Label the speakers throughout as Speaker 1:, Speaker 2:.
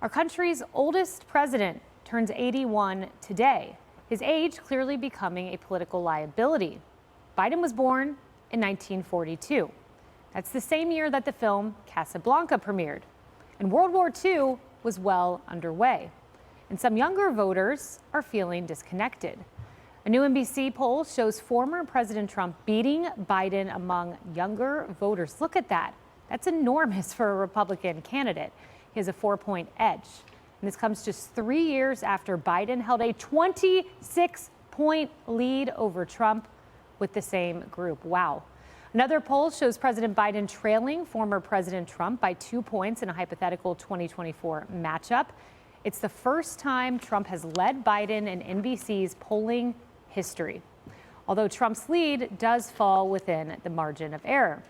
Speaker 1: Our country's oldest president turns 81 today. His age clearly becoming a political liability. Biden was born in 1942. That's the same year that the film Casablanca premiered. And World War II was well underway. And some younger voters are feeling disconnected. A new NBC poll shows former President Trump beating Biden among younger voters. Look at that. That's enormous for a Republican candidate. He has a 4-point edge. And this comes just 3 years after Biden held a 26-point lead over Trump with the same group. Wow. Another poll shows President Biden trailing former President Trump by 2 points in a hypothetical 2024 matchup. It's the first time Trump has led Biden in NBC's polling history, although Trump's lead does fall within the margin of error.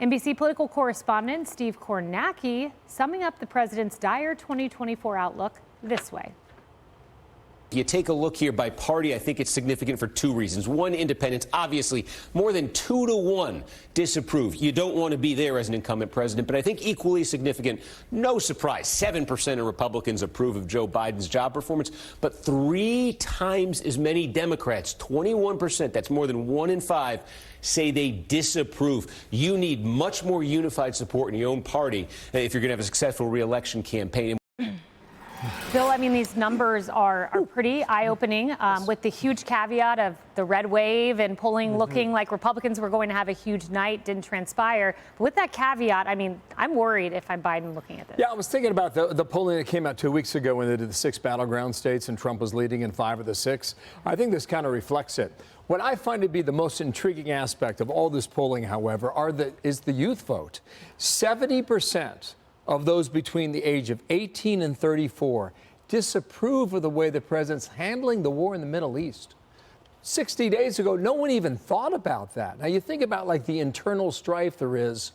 Speaker 1: NBC political correspondent Steve Kornacki summing up the president's dire 2024 outlook this way.
Speaker 2: If you take a look here by party, I think it's significant for two reasons. One, independents, obviously, more than 2-1 disapprove. You don't want to be there as an incumbent president, but I think equally significant, no surprise, 7% of Republicans approve of Joe Biden's job performance, but 3 times as many Democrats, 21%, that's more than 1 in 5, say they disapprove. You need much more unified support in your own party if you're going to have a successful re-election campaign.
Speaker 1: Bill, I mean, these numbers are pretty eye-opening, with the huge caveat of the red wave and polling looking like Republicans were going to have a huge night, didn't transpire. But with that caveat, I mean, I'm worried if I'm Biden looking at this.
Speaker 3: Yeah, I was thinking about the polling that came out 2 weeks ago when they did the 6 battleground states and Trump was leading in 5 of the 6. I think this kind of reflects it. What I find to be the most intriguing aspect of all this polling, however, is the youth vote. 70% of those between the age of 18 and 34 disapprove of the way the president's handling the war in the Middle East. 60 days ago, no one even thought about that. Now, you think about like the internal strife there is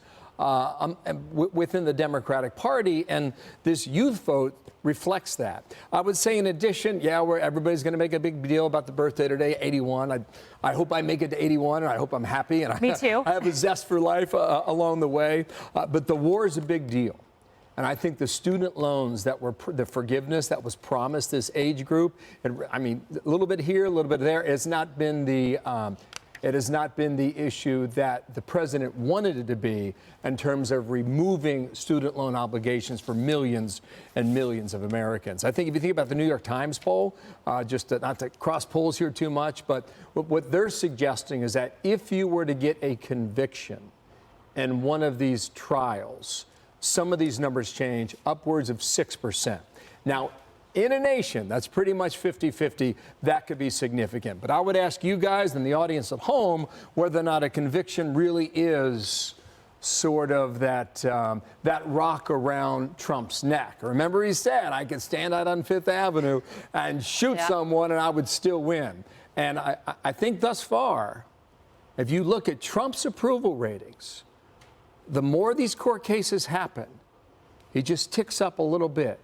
Speaker 3: within the Democratic Party, and this youth vote reflects that. I would say, in addition, everybody's going to make a big deal about the birthday today, 81. I hope I make it to 81, and I hope I'm happy. And
Speaker 1: Me too.
Speaker 3: I have a zest for life along the way. But the war is a big deal. And I think the student loans that were the forgiveness that was promised this age group, I mean, a little bit here, a little bit there, it's not been the it has not been the issue that the president wanted it to be in terms of removing student loan obligations for millions and millions of Americans. I think if you think about the New York Times poll, not to cross polls here too much, but what they're suggesting is that if you were to get a conviction in one of these trials, some of these numbers change upwards of 6%. Now, in a nation that's pretty much 50-50, that could be significant. But I would ask you guys and the audience at home whether or not a conviction really is sort of that rock around Trump's neck. Remember, he said, I could stand out on Fifth Avenue and shoot someone and I would still win. And I think thus far, if you look at Trump's approval ratings, the more these court cases happen, he just ticks up a little bit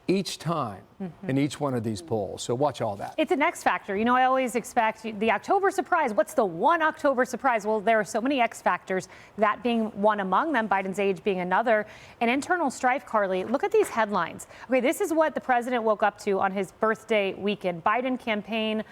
Speaker 3: each time in each one of these polls. So watch all that.
Speaker 1: It's an X factor. You know, I always expect the October surprise. What's the one October surprise? Well, there are so many X factors, that being one among them, Biden's age being another. And internal strife, Carly, look at these headlines. Okay, this is what the president woke up to on his birthday weekend. Biden campaign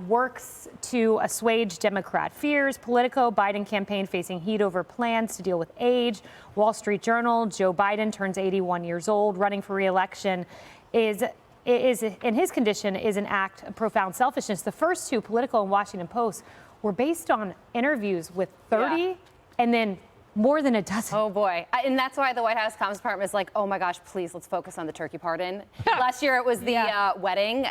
Speaker 1: works to assuage Democrat fears. Politico, Biden campaign facing heat over plans to deal with age. Wall Street Journal, Joe Biden turns 81 years old, running for re-election. Is in his condition is an act of profound selfishness. The first two, Politico and Washington Post, were based on interviews with 30 and then more than a dozen.
Speaker 4: Oh, boy. And that's why the White House Comms Department is like, oh, my gosh, please, let's focus on the turkey pardon. Last year, it was the wedding.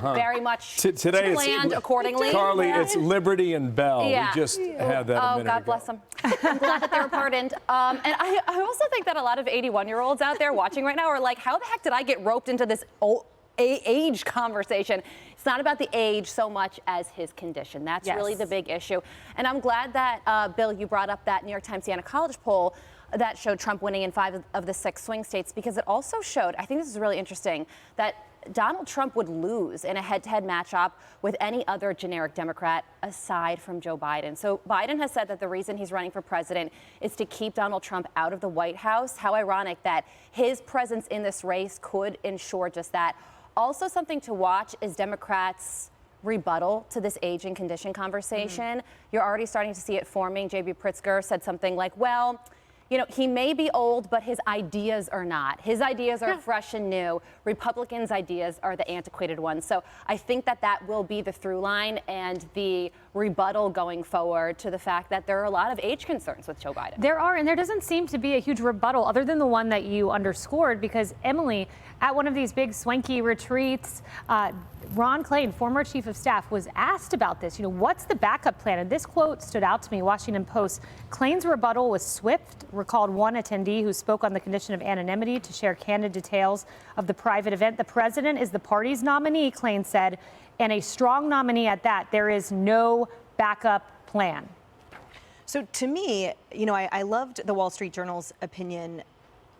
Speaker 4: Very much
Speaker 3: Today
Speaker 4: planned accordingly.
Speaker 3: Carly, it's Liberty and Bell. We just had that a minute
Speaker 4: God
Speaker 3: ago.
Speaker 4: bless them. I'm glad that they were pardoned. And I also think that a lot of 81-year-olds out there watching right now are like, how the heck did I get roped into this age conversation? It's not about the age so much as his condition. That's really the big issue. And I'm glad that, Bill, you brought up that New York Times Siena College poll. that showed Trump winning in 5 of the 6 swing states, because it also showed, I think this is really interesting, that Donald Trump would lose in a head-to-head matchup with any other generic Democrat aside from Joe Biden. So Biden has said that the reason he's running for president is to keep Donald Trump out of the White House. How ironic that his presence in this race could ensure just that. Also, something to watch is Democrats' rebuttal to this age and condition conversation. You're already starting to see it forming. J.B. Pritzker said something like, well, you know, he may be old, but his ideas are not. His ideas are fresh and new. Republicans' ideas are the antiquated ones. So I think that that will be the through line and the rebuttal going forward to the fact that there are a lot of age concerns with Joe Biden.
Speaker 1: There are, and there doesn't seem to be a huge rebuttal other than the one that you underscored, because Emily, at one of these big swanky retreats, Ron Klain, former chief of staff, was asked about this. You know, what's the backup plan? And this quote stood out to me, Washington Post. Klain's rebuttal was swift, recalled one attendee who spoke on the condition of anonymity to share candid details of the private event. The president is the party's nominee, Klain said, and a strong nominee at that. There is no backup plan.
Speaker 5: So to me, you know, I loved the Wall Street Journal's opinion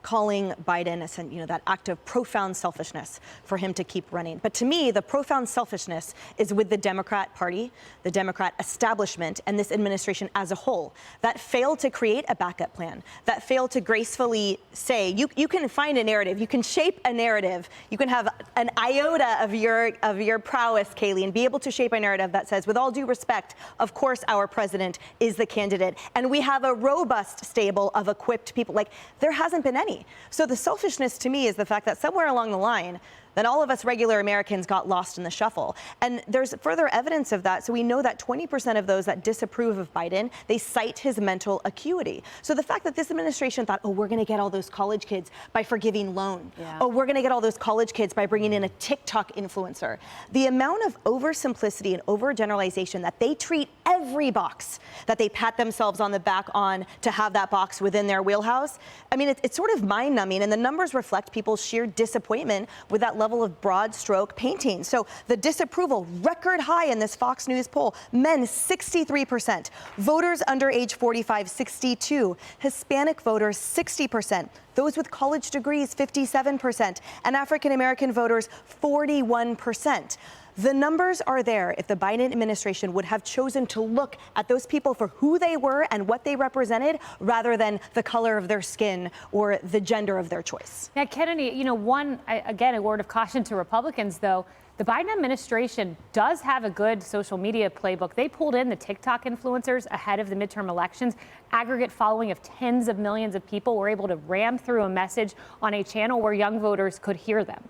Speaker 5: calling Biden, you know, that act of profound selfishness for him to keep running. But to me, the profound selfishness is with the Democrat Party, the Democrat establishment, and this administration as a whole that failed to create a backup plan, that failed to gracefully say, you can find a narrative, you can shape a narrative, you can have an iota of your prowess, Kaylee, and be able to shape a narrative that says, with all due respect, of course our president is the candidate, and we have a robust stable of equipped people. Like, there hasn't been any. So the selfishness to me is the fact that somewhere along the line, then all of us regular Americans got lost in the shuffle. And there's further evidence of that. So we know that 20% of those that disapprove of Biden, they cite his mental acuity. So the fact that this administration thought, oh, we're going to get all those college kids by forgiving loan. Yeah. Oh, we're going to get all those college kids by bringing in a TikTok influencer. The amount of oversimplicity and overgeneralization that they treat every box that they pat themselves on the back on to have that box within their wheelhouse. I mean, it's sort of mind-numbing, and the numbers reflect people's sheer disappointment with that level of broad stroke painting. So the disapproval, record high in this Fox News poll, men 63%, voters under age 45, 62%, Hispanic voters 60%, those with college degrees 57%, and African American voters 41%. The numbers are there if the Biden administration would have chosen to look at those people for who they were and what they represented rather than the color of their skin or the gender of their choice.
Speaker 1: Now, Kennedy, you know, again, a word of caution to Republicans, though. The Biden administration does have a good social media playbook. They pulled in the TikTok influencers ahead of the midterm elections. Aggregate following of tens of millions of people were able to ram through a message on a channel where young voters could hear them.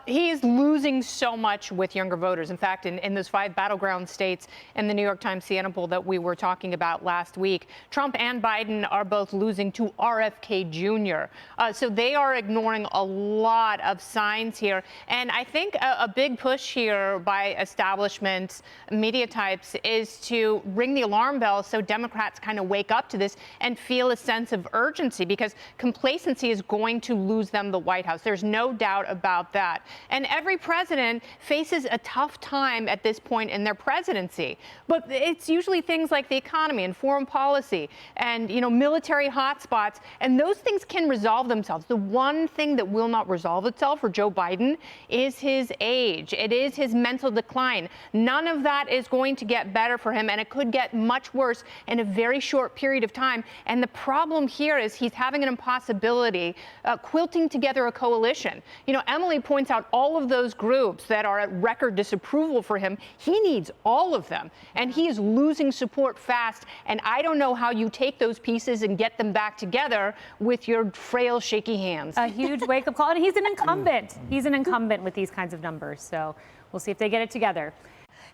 Speaker 6: He is losing so much with younger voters. In fact, in those 5 battleground states in the New York Times Siena poll that we were talking about last week, Trump and Biden are both losing to RFK Jr. So they are ignoring a lot of signs here. And I think a big push here by establishment media types is to ring the alarm bell so Democrats kind of wake up to this and feel a sense of urgency, because complacency is going to lose them the White House. There's no doubt about that. And every president faces a tough time at this point in their presidency. But it's usually things like the economy and foreign policy and, you know, military hotspots. And those things can resolve themselves. The one thing that will not resolve itself for Joe Biden is his age. It is his mental decline. None of that is going to get better for him, and it could get much worse in a very short period of time. And the problem here is he's having an impossibility quilting together a coalition. You know, Emily points out all of those groups that are at record disapproval for him. He needs all of them, and he is losing support fast. And I don't know how you take those pieces and get them back together with your frail, shaky hands.
Speaker 1: A huge wake-up call, and he's an incumbent. He's an incumbent with these kinds of numbers, so we'll see if they get it together.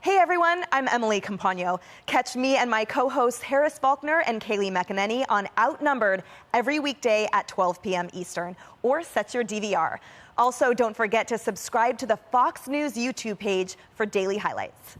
Speaker 5: Hey everyone, I'm Emily Campagno. Catch me and my co-hosts Harris Faulkner and Kaylee McEnany on Outnumbered every weekday at 12 p.m. Eastern, or set your DVR. Also, don't forget to subscribe to the Fox News YouTube page for daily highlights.